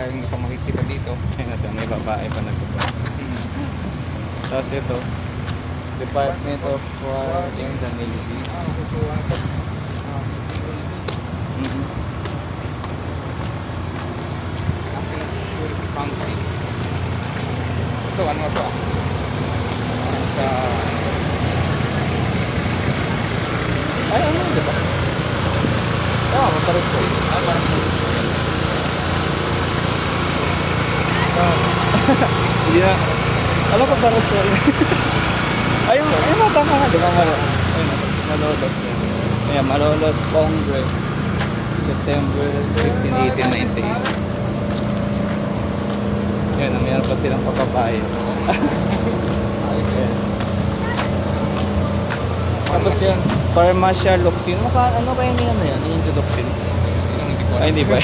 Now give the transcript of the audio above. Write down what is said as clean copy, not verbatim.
tayong hindi pa makikita dito. Ayun natin, may babae pa nagpunta. Tapos ito, Department of War in the Navy. Mhm. Pangsi. Ito, ano to? Sa... Ay, ano yun, diba? Matarot ko. parang Hindi na. Alam ko para sa... Ayun, mata ka nga, diba? Ayun, Malolos yan. Ayan, Malolos Congress. September 15, 1898. Yan, mayroon pa silang papabayan. Ayos yan. Tapos yan, Parmasya Locsin. Ano kaya niya na yan? Yung Locsin? hindi ko Ay, hindi ba?